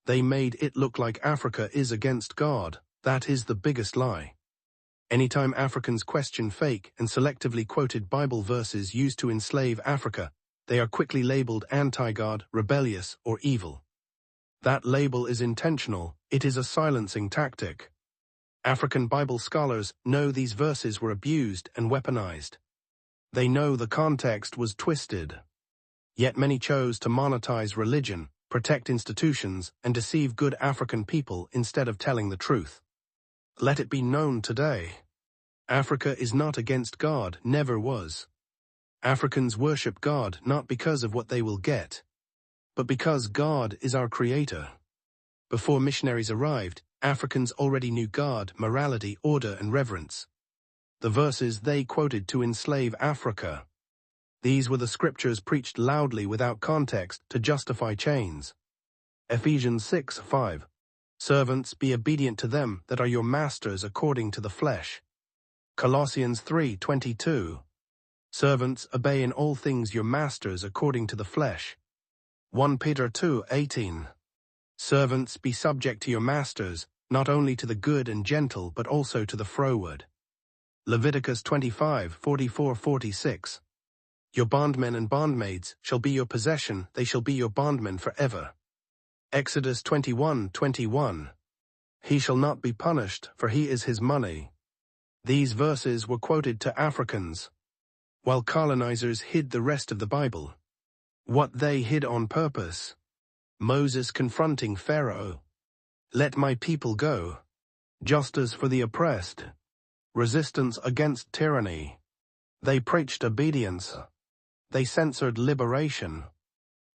They made it look like Africa is against God. That is the biggest lie. Anytime Africans question fake and selectively quoted Bible verses used to enslave Africa, they are quickly labeled anti-God, rebellious, or evil. That label is intentional. It is a silencing tactic. African Bible scholars know these verses were abused and weaponized. They know the context was twisted. Yet many chose to monetize religion, protect institutions, and deceive good African people instead of telling the truth. Let it be known today. Africa is not against God, never was. Africans worship God not because of what they will get, but because God is our creator. Before missionaries arrived, Africans already knew God, morality, order, and reverence. The verses they quoted to enslave Africa. These were the scriptures preached loudly without context to justify chains. Ephesians 6:5. Servants, be obedient to them that are your masters according to the flesh. Colossians 3:22. Servants, obey in all things your masters according to the flesh. 1 Peter 2:18. Servants, be subject to your masters, not only to the good and gentle but also to the froward. Leviticus 25:44-46. Your bondmen and bondmaids shall be your possession, they shall be your bondmen forever. Exodus 21:21. He shall not be punished, for he is his money. These verses were quoted to Africans, while colonizers hid the rest of the Bible. What they hid on purpose. Moses confronting Pharaoh. Let my people go. Justice for the oppressed. Resistance against tyranny. They preached obedience. They censored liberation.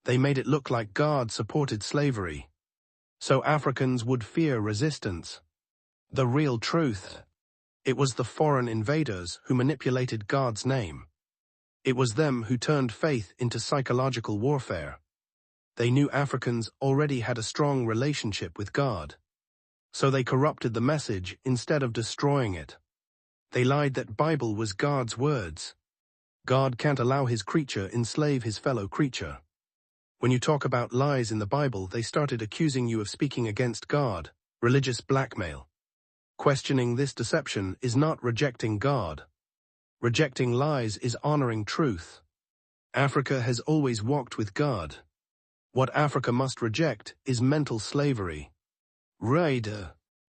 They made it look like God supported slavery, so Africans would fear resistance. The real truth. It was the foreign invaders who manipulated God's name. It was them who turned faith into psychological warfare. They knew Africans already had a strong relationship with God, so they corrupted the message instead of destroying it. They lied that Bible was God's words. God can't allow his creature enslave his fellow creature. When you talk about lies in the Bible, they started accusing you of speaking against God, religious blackmail. Questioning this deception is not rejecting God. Rejecting lies is honoring truth. Africa has always walked with God. What Africa must reject is mental slavery. Read,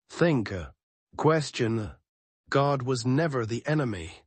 think, question. God was never the enemy.